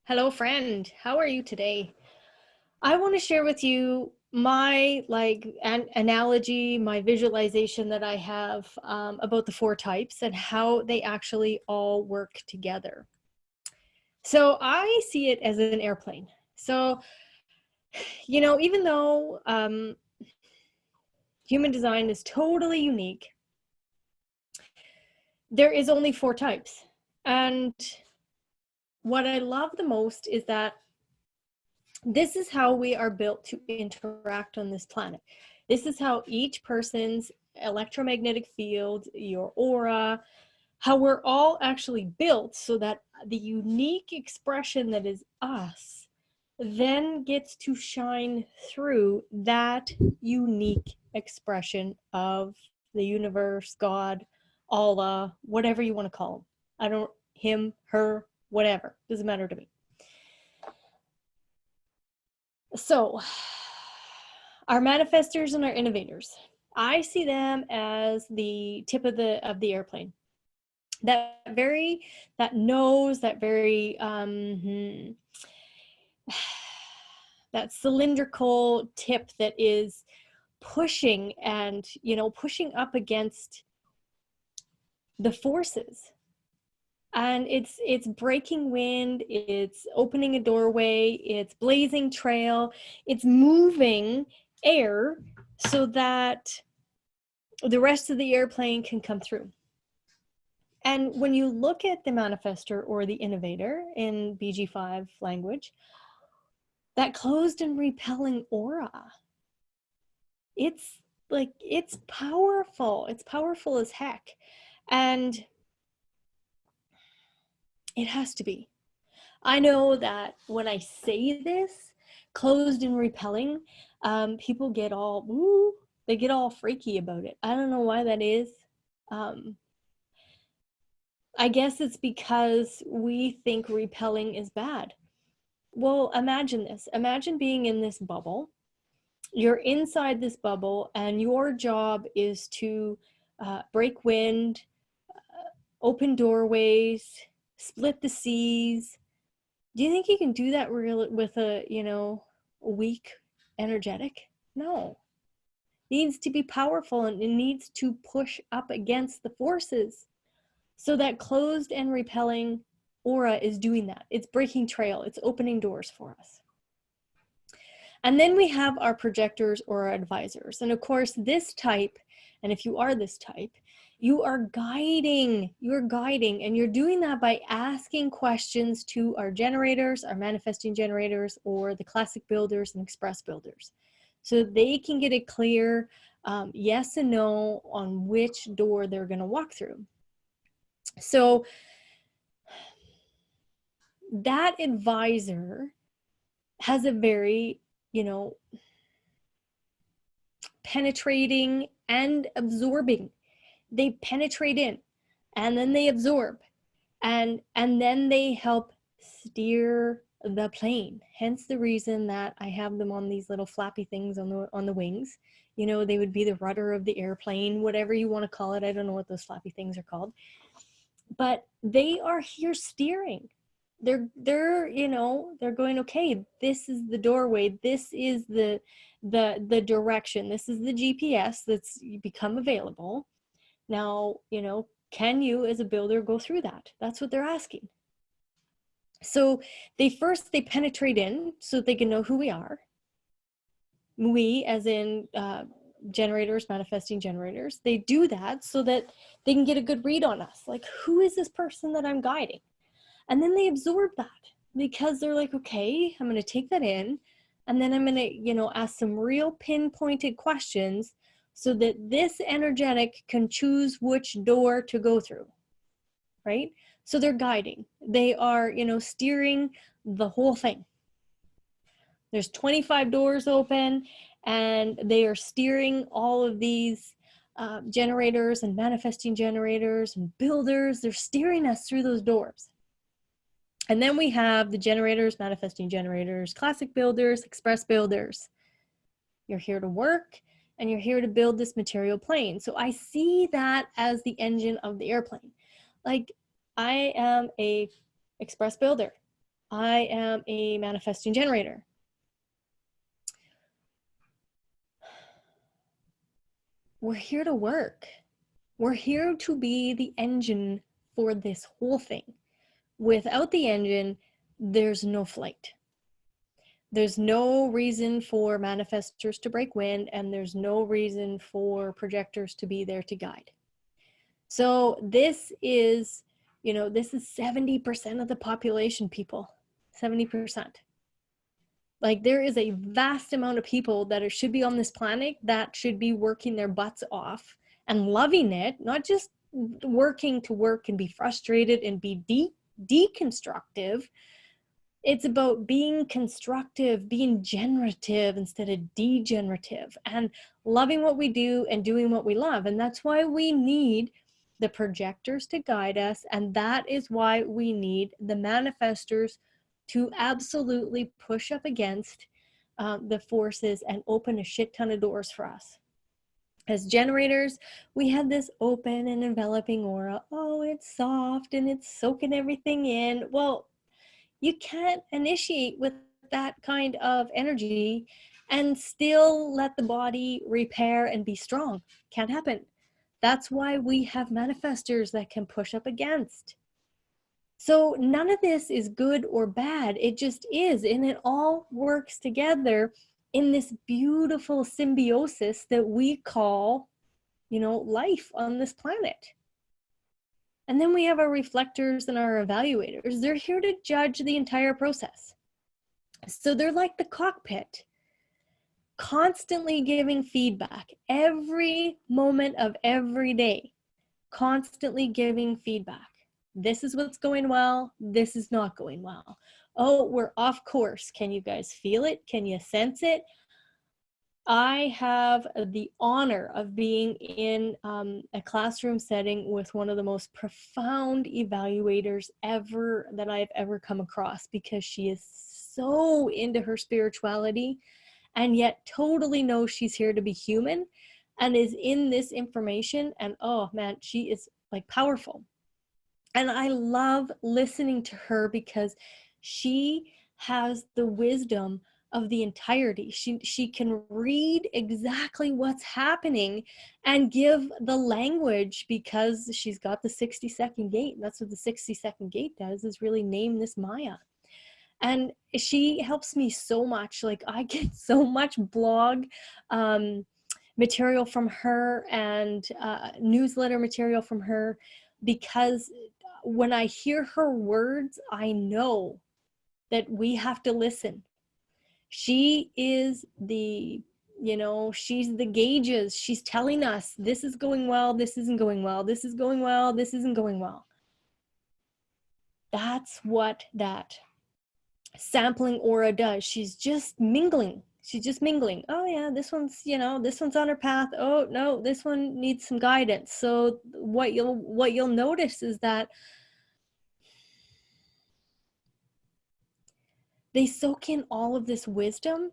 Hello, friend. How are you today? I want to share with you my an analogy, my visualization that I have about the four types and how they actually all work together. So I see it as an airplane. So, even though human design is totally unique, there is only four types. And what I love the most is that this is how we are built to interact on this planet. This is how each person's electromagnetic field, your aura, how we're all actually built so that the unique expression that is us then gets to shine through that unique expression of the universe, God, Allah, whatever you want to call him. I don't, him, her, whatever. Doesn't matter to me. So, our manifestors and our innovators, I see them as the tip of the airplane. That nose, that very that cylindrical tip that is pushing and pushing up against the forces. And it's breaking wind, it's opening a doorway, it's blazing trail, it's moving air so that the rest of the airplane can come through. And when you look at the manifestor or the innovator in BG5 language, that closed and repelling aura, it's powerful. It's powerful as heck. And it has to be. I know that when I say this, closed and repelling, people get all, ooh, they get all freaky about it. I don't know why that is. I guess it's because we think repelling is bad. Well, imagine this. Imagine being in this bubble. You're inside this bubble and your job is to break wind, open doorways, split the seas. Do you think you can do that with a weak energetic? No. It needs to be powerful and it needs to push up against the forces. So that closed and repelling aura is doing that. It's breaking trail. It's opening doors for us. And then we have our projectors or our advisors. And of course, this type, and if you are this type, you are guiding, and you're doing that by asking questions to our generators, our manifesting generators, or the classic builders and express builders. So they can get a clear yes and no on which door they're going to walk through. So that advisor has a very, penetrating and absorbing. They penetrate in and then they absorb and then they help steer the plane. Hence the reason that I have them on these little flappy things on the wings. They would be the rudder of the airplane, whatever you want to call it. I don't know what those flappy things are called. But they are here steering. They're going, okay, this is the doorway, this is the direction, this is the GPS that's become available. Now, can you as a builder go through that? That's what they're asking. So they penetrate in so that they can know who we are. We, as in generators, manifesting generators, they do that so that they can get a good read on us. Like, who is this person that I'm guiding? And then they absorb that because they're like, okay, I'm going to take that in. And then I'm going to, ask some real pinpointed questions so that this energetic can choose which door to go through, right? So they're guiding. They are, steering the whole thing. There's 25 doors open and they are steering all of these generators and manifesting generators and builders. They're steering us through those doors. And then we have the generators, manifesting generators, classic builders, express builders. You're here to work and you're here to build this material plane. So I see that as the engine of the airplane. Like, I am a express builder. I am a manifesting generator. We're here to work. We're here to be the engine for this whole thing. Without the engine, there's no flight. There's no reason for manifestors to break wind, and there's no reason for projectors to be there to guide. So this is, this is 70% of the population, people. 70%. Like, there is a vast amount of people that should be on this planet that should be working their butts off and loving it, not just working to work and be frustrated and be deconstructive. It's about being constructive, being generative instead of degenerative, and loving what we do and doing what we love. And that's why we need the projectors to guide us. And that is why we need the manifestors to absolutely push up against the forces and open a shit ton of doors for us. As generators, we have this open and enveloping aura. Oh, it's soft and it's soaking everything in. Well, you can't initiate with that kind of energy and still let the body repair and be strong. Can't happen. That's why we have manifestors that can push up against. So none of this is good or bad. It just is. And it all works together in this beautiful symbiosis that we call, life on this planet. And then we have our reflectors and our evaluators. They're here to judge the entire process. So they're like the cockpit, constantly giving feedback every moment of every day, constantly giving feedback. This is what's going well. This is not going well. Oh, we're off course. Can you guys feel it? Can you sense it? I have the honor of being in a classroom setting with one of the most profound evaluators ever that I've ever come across, because she is so into her spirituality and yet totally knows she's here to be human and is in this information. And oh man, she is like powerful. And I love listening to her because she has the wisdom of the entirety. She can read exactly what's happening and give the language, because she's got the 60-second gate. And that's what the 60-second gate does, is really name this Maya. And she helps me so much. Like, I get so much blog material from her and newsletter material from her, because when I hear her words, I know that we have to listen. She is she's the gauges. She's telling us this is going well, this isn't going well, this is going well, this isn't going well. That's what that sampling aura does. She's just mingling. Oh yeah, this one's on her path. Oh no, this one needs some guidance. So what you'll notice is that they soak in all of this wisdom,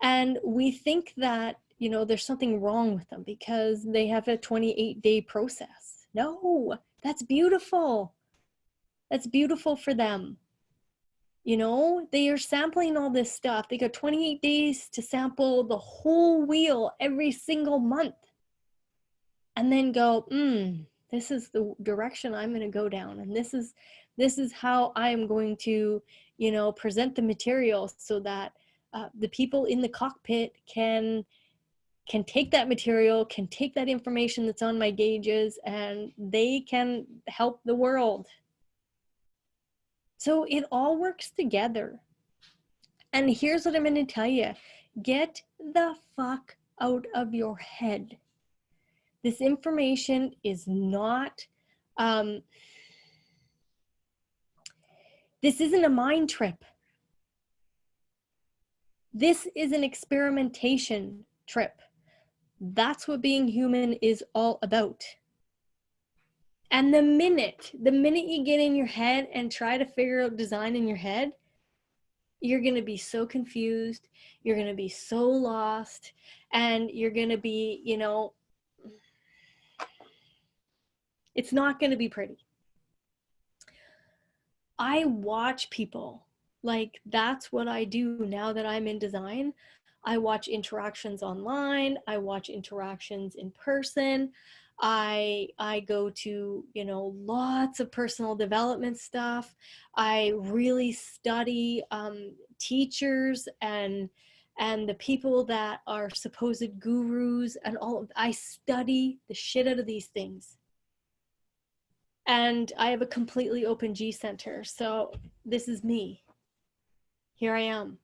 and we think that, there's something wrong with them because they have a 28-day process. No, that's beautiful. That's beautiful for them. They are sampling all this stuff. They got 28 days to sample the whole wheel every single month. And then go, this is the direction I'm going to go down. And this is how I am going to, present the material so that the people in the cockpit can take that material, can take that information that's on my gauges, and they can help the world. So it all works together. And here's what I'm going to tell you. Get the fuck out of your head. This information is not, this isn't a mind trip. This is an experimentation trip. That's what being human is all about. And the minute you get in your head and try to figure out design in your head, you're going to be so confused, you're going to be so lost, and you're going to be, it's not going to be pretty. I watch people Like, that's what I do now that I'm in design. I watch interactions online, I watch interactions in person. I go to, you know, lots of personal development stuff. I really study teachers and the people that are supposed gurus and all of, I study the shit out of these things. And I have a completely open G center. So this is me. Here I am.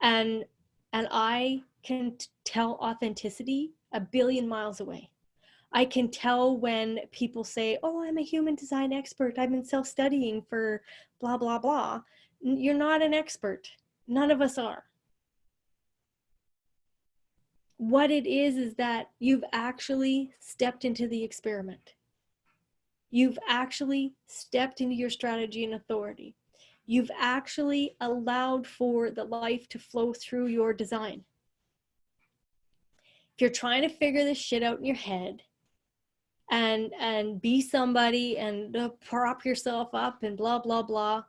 And I can tell authenticity a billion miles away. I can tell when people say, "Oh, I'm a human design expert. I've been self-studying for blah blah blah." You're not an expert. None of us are. What it is that you've actually stepped into the experiment. You've actually stepped into your strategy and authority. You've actually allowed for the life to flow through your design. If you're trying to figure this shit out in your head and be somebody and prop yourself up and blah blah blah,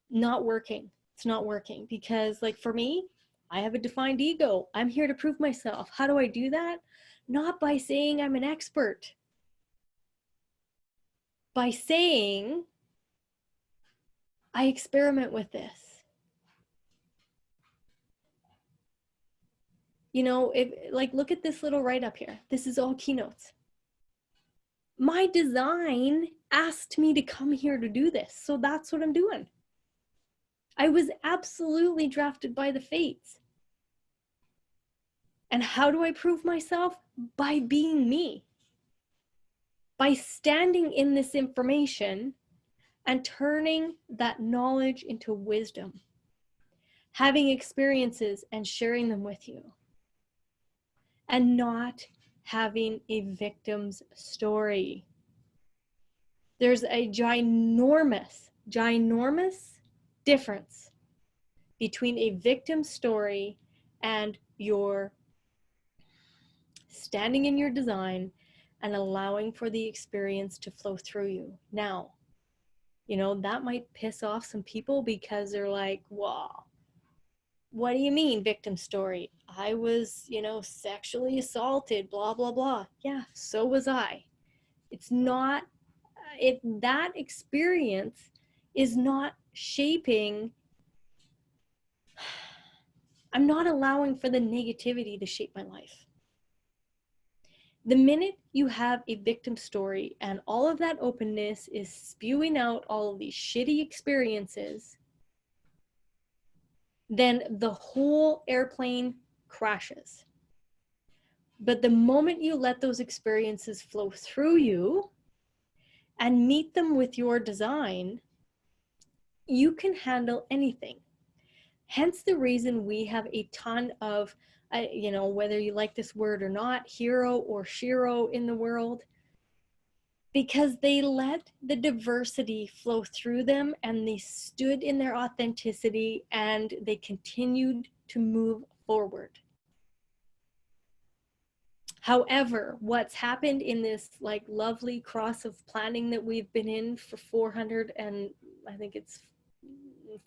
not working. It's not working, because like for me, I have a defined ego. I'm here to prove myself. How do I do that? Not by saying I'm an expert, by saying I experiment with this. You know, if like, look at this little write up here. This is all keynotes. My design asked me to come here to do this, so that's what I'm doing. I was absolutely drafted by the fates. And how do I prove myself? By being me. By standing in this information and turning that knowledge into wisdom. Having experiences and sharing them with you. And not having a victim's story. There's a ginormous difference between a victim story and your standing in your design and allowing for the experience to flow through you. Now, you know, that might piss off some people because they're like, wow, what do you mean victim story? I was, you know, sexually assaulted, blah, blah, blah. Yeah, so was I. It's not, that experience is not shaping. I'm not allowing for the negativity to shape my life. The minute you have a victim story and all of that openness is spewing out all of these shitty experiences, then the whole airplane crashes. But the moment you let those experiences flow through you and meet them with your design, you can handle anything. Hence the reason we have a ton of, you know, whether you like this word or not, hero or shiro in the world, because they let the diversity flow through them and they stood in their authenticity and they continued to move forward. However, what's happened in this like lovely cross of planning that we've been in for 400 and I think it's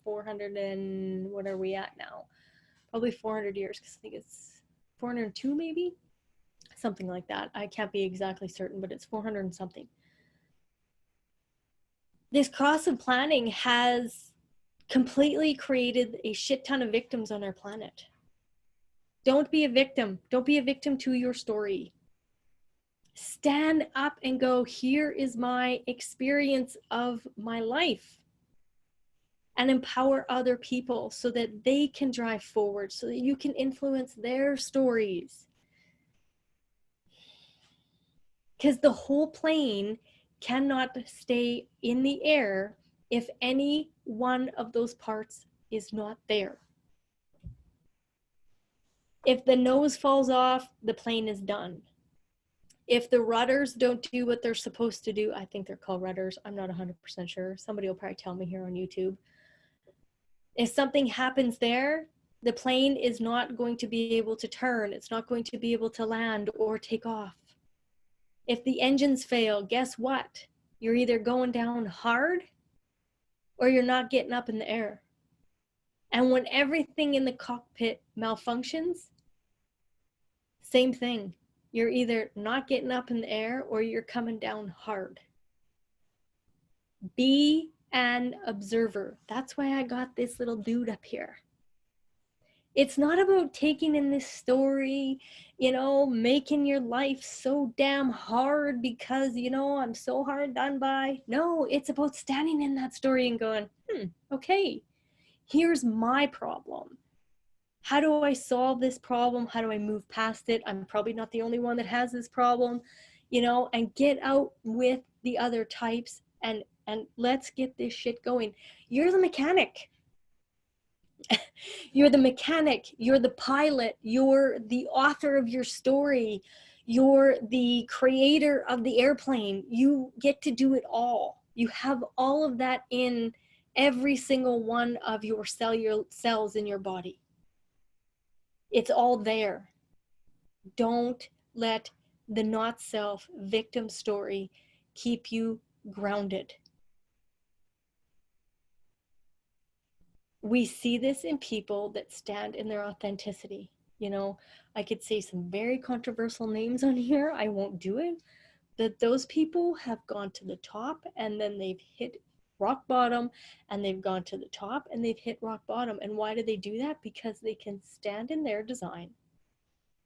400 and what are we at now? Probably 400 years, because I think it's 402 maybe, something like that. I can't be exactly certain, but it's 400 and something. This cross of planning has completely created a shit ton of victims on our planet. Don't be a victim. Don't be a victim to your story. Stand up and go, here is my experience of my life. And empower other people so that they can drive forward, so that you can influence their stories. Because the whole plane cannot stay in the air if any one of those parts is not there. If the nose falls off, the plane is done. If the rudders don't do what they're supposed to do, I think they're called rudders. I'm not 100% sure. Somebody will probably tell me here on YouTube. If something happens there, the plane is not going to be able to turn. It's not going to be able to land or take off. If the engines fail, guess what? You're either going down hard or you're not getting up in the air. And when everything in the cockpit malfunctions, same thing. You're either not getting up in the air or you're coming down hard. Be an observer. That's why I got this little dude up here. It's not about taking in this story, making your life so damn hard because, I'm so hard done by. No, it's about standing in that story and going, okay, here's my problem. How do I solve this problem? How do I move past it? I'm probably not the only one that has this problem, and get out with the other types and let's get this shit going. You're the mechanic. You're the mechanic, you're the pilot, you're the author of your story, you're the creator of the airplane. You get to do it all. You have all of that in every single one of your cells in your body. It's all there. Don't let the not self victim story keep you grounded. We see this in people that stand in their authenticity. I could say some very controversial names on here. I won't do it. That those people have gone to the top and then they've hit rock bottom, and they've gone to the top and they've hit rock bottom. And why do they do that? Because they can stand in their design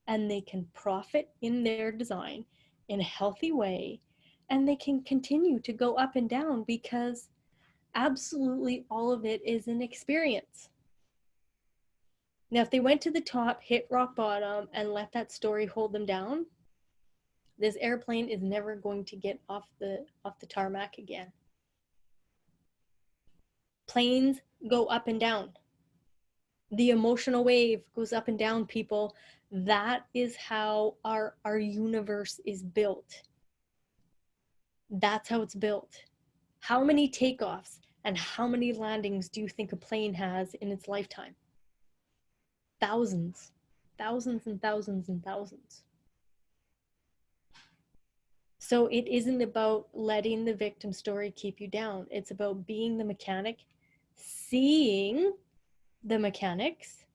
and they can profit in their design in a healthy way, and they can continue to go up and down because absolutely all of it is an experience. Now, if they went to the top, hit rock bottom, and let that story hold them down, this airplane is never going to get off the tarmac again. Planes go up and down. The emotional wave goes up and down, people. That is how our universe is built. That's how it's built. How many takeoffs and how many landings do you think a plane has in its lifetime? Thousands, thousands and thousands and thousands. So it isn't about letting the victim story keep you down. It's about being the mechanic, seeing the mechanics,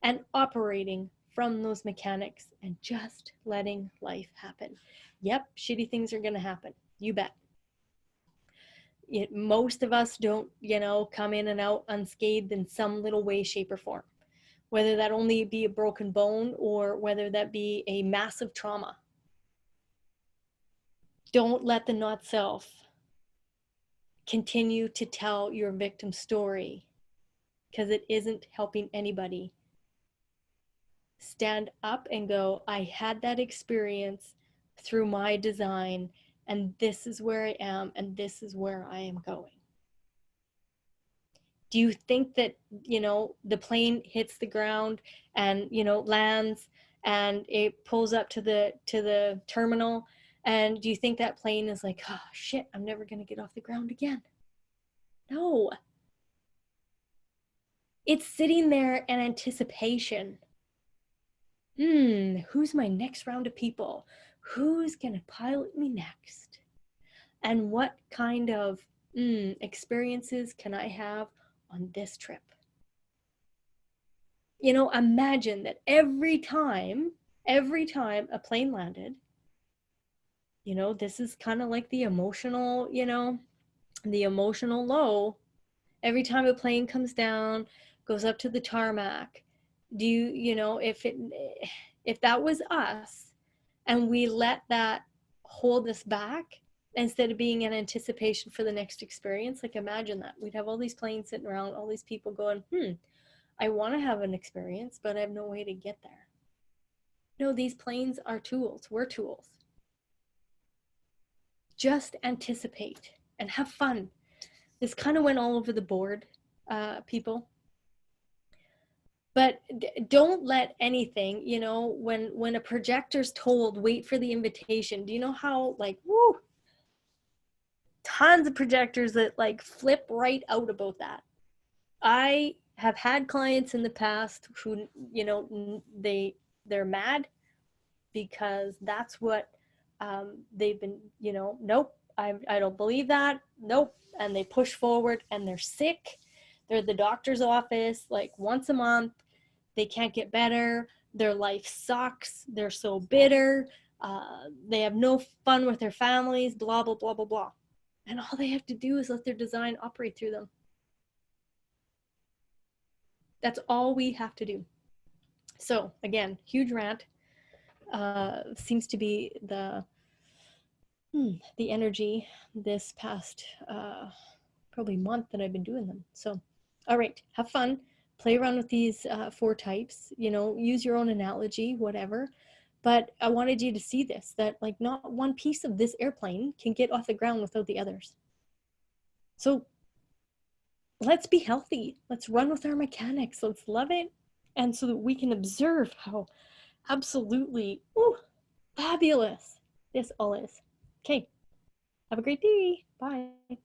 and operating from those mechanics and just letting life happen. Yep, shitty things are going to happen. You bet. Most of us don't, come in and out unscathed in some little way, shape, or form. Whether that only be a broken bone or whether that be a massive trauma. Don't let the not self continue to tell your victim story, because it isn't helping anybody. Stand up and go, I had that experience through my design, and this is where I am, and this is where I am going. Do you think that, the plane hits the ground and, lands and it pulls up to the terminal, and do you think that plane is like, oh shit, I'm never going to get off the ground again? No. It's sitting there in anticipation. Who's my next round of people? Who's going to pilot me next? And what kind of experiences can I have on this trip? Imagine that every time a plane landed, this is kind of like the emotional, the emotional low. Every time a plane comes down, goes up to the tarmac, do you, if that was us and we let that hold us back instead of being in anticipation for the next experience, like imagine that. We'd have all these planes sitting around, all these people going, I want to have an experience, but I have no way to get there. No, these planes are tools. We're tools. Just anticipate and have fun. This kind of went all over the board, people. But don't let anything, when a projector's told, wait for the invitation. Do you know how, tons of projectors that flip right out about that? I have had clients in the past who, they're mad because that's what they've been, nope, I don't believe that. Nope. And they push forward and they're sick. They're at the doctor's office like once a month. They can't get better. Their life sucks. They're so bitter. They have no fun with their families, blah, blah, blah, blah, blah. And all they have to do is let their design operate through them. That's all we have to do. So again, huge rant. Seems to be the energy this past probably month that I've been doing them. So, all right, have fun. Play around with these 4 types. You know, use your own analogy, whatever. But I wanted you to see this, that like not one piece of this airplane can get off the ground without the others. So let's be healthy. Let's run with our mechanics. Let's love it. And so that we can observe how absolutely fabulous this all is. Okay. Have a great day. Bye.